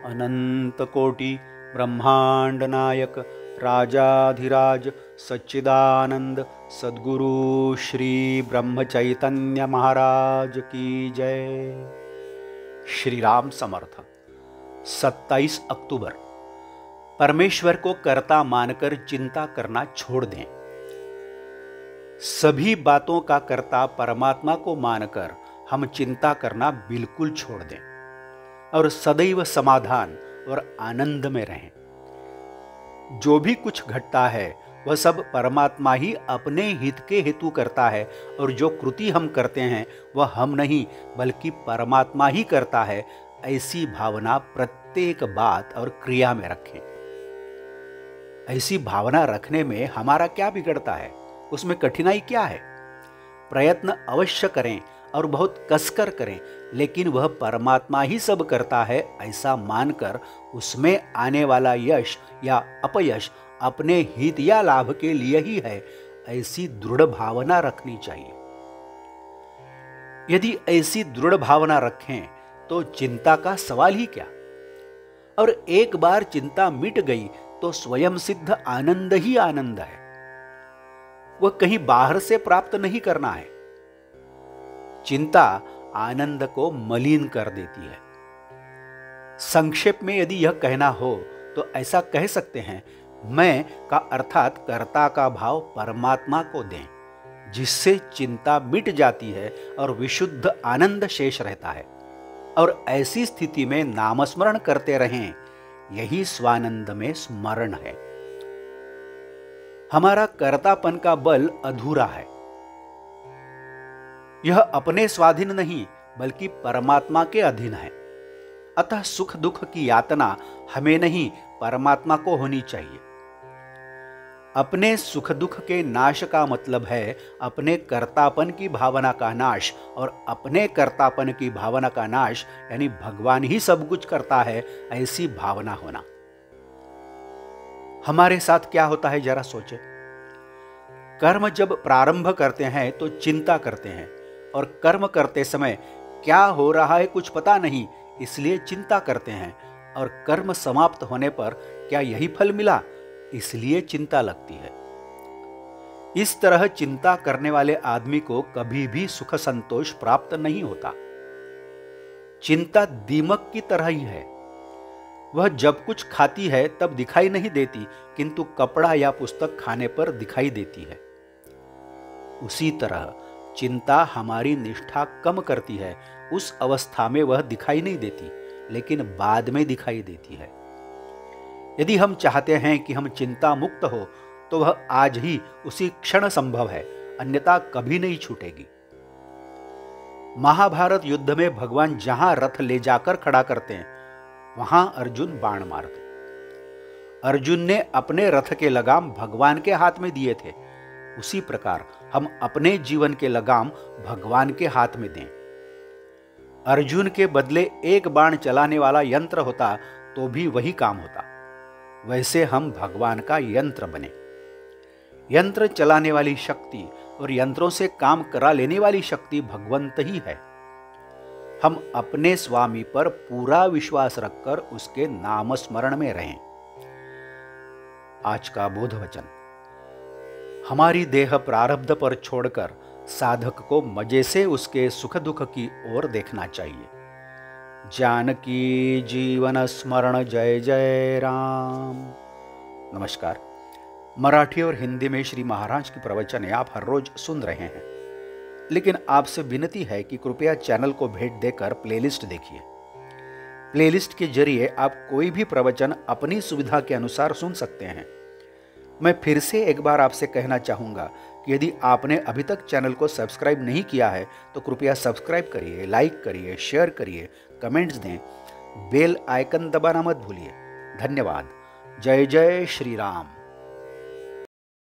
अनंत कोटि ब्रह्मांड नायक राजाधिराज सच्चिदानंद सद्गुरु श्री ब्रह्म चैतन्य महाराज की जय। श्री राम समर्थ। 27 अक्टूबर। परमेश्वर को कर्ता मानकर चिंता करना छोड़ दें। सभी बातों का कर्ता परमात्मा को मानकर हम चिंता करना बिल्कुल छोड़ दें और सदैव समाधान और आनंद में रहें। जो भी कुछ घटता है वह सब परमात्मा ही अपने हित के हेतु करता है और जो कृति हम करते हैं वह हम नहीं बल्कि परमात्मा ही करता है। ऐसी भावना प्रत्येक बात और क्रिया में रखें। ऐसी भावना रखने में हमारा क्या बिगड़ता है? उसमें कठिनाई क्या है? प्रयत्न अवश्य करें और बहुत कसकर करें, लेकिन वह परमात्मा ही सब करता है ऐसा मानकर उसमें आने वाला यश या अपयश अपने हित या लाभ के लिए ही है, ऐसी दृढ़ भावना रखनी चाहिए। यदि ऐसी दृढ़ भावना रखें तो चिंता का सवाल ही क्या। और एक बार चिंता मिट गई तो स्वयं सिद्ध आनंद ही आनंद है। वह कहीं बाहर से प्राप्त नहीं करना है। चिंता आनंद को मलिन कर देती है। संक्षेप में यदि यह कहना हो तो ऐसा कह सकते हैं, मैं का अर्थात कर्ता का भाव परमात्मा को दें, जिससे चिंता मिट जाती है और विशुद्ध आनंद शेष रहता है। और ऐसी स्थिति में नामस्मरण करते रहें, यही स्वानंद में स्मरण है। हमारा कर्तापन का बल अधूरा है। यह अपने स्वाधीन नहीं बल्कि परमात्मा के अधीन है। अतः सुख दुख की यातना हमें नहीं परमात्मा को होनी चाहिए। अपने सुख दुख के नाश का मतलब है अपने कर्तापन की भावना का नाश, और अपने कर्तापन की भावना का नाश यानी भगवान ही सब कुछ करता है ऐसी भावना होना। हमारे साथ क्या होता है जरा सोचें। कर्म जब प्रारंभ करते हैं तो चिंता करते हैं, और कर्म करते समय क्या हो रहा है कुछ पता नहीं इसलिए चिंता करते हैं, और कर्म समाप्त होने पर क्या यही फल मिला इसलिए चिंता लगती है। इस तरह चिंता करने वाले आदमी को कभी भी सुख संतोष प्राप्त नहीं होता। चिंता दीमक की तरह ही है। वह जब कुछ खाती है तब दिखाई नहीं देती, किंतु कपड़ा या पुस्तक खाने पर दिखाई देती है। उसी तरह चिंता हमारी निष्ठा कम करती है। उस अवस्था में वह दिखाई नहीं देती, लेकिन बाद में दिखाई देती है। यदि हम चाहते हैं कि हम चिंता मुक्त हो तो वह आज ही उसी क्षण संभव है, अन्यथा कभी नहीं छूटेगी। महाभारत युद्ध में भगवान जहां रथ ले जाकर खड़ा करते हैं वहां अर्जुन बाण मारते। अर्जुन ने अपने रथ के लगाम भगवान के हाथ में दिए थे। उसी प्रकार हम अपने जीवन के लगाम भगवान के हाथ में दें। अर्जुन के बदले एक बाण चलाने वाला यंत्र होता तो भी वही काम होता। वैसे हम भगवान का यंत्र बने। यंत्र चलाने वाली शक्ति और यंत्रों से काम करा लेने वाली शक्ति भगवंत ही है। हम अपने स्वामी पर पूरा विश्वास रखकर उसके नाम स्मरण में रहें। आज का बोध वचन। हमारी देह प्रारब्ध पर छोड़कर साधक को मजे से उसके सुख दुख की ओर देखना चाहिए। जानकी जीवन स्मरण जय जय राम। नमस्कार। मराठी और हिंदी में श्री महाराज की प्रवचनें आप हर रोज सुन रहे हैं, लेकिन आपसे विनती है कि कृपया चैनल को भेंट देकर प्लेलिस्ट देखिए। प्लेलिस्ट के जरिए आप कोई भी प्रवचन अपनी सुविधा के अनुसार सुन सकते हैं। मैं फिर से एक बार आपसे कहना चाहूँगा कि यदि आपने अभी तक चैनल को सब्सक्राइब नहीं किया है तो कृपया सब्सक्राइब करिए, लाइक करिए, शेयर करिए, कमेंट्स दें, बेल आइकन दबाना मत भूलिए। धन्यवाद। जय जय श्री राम।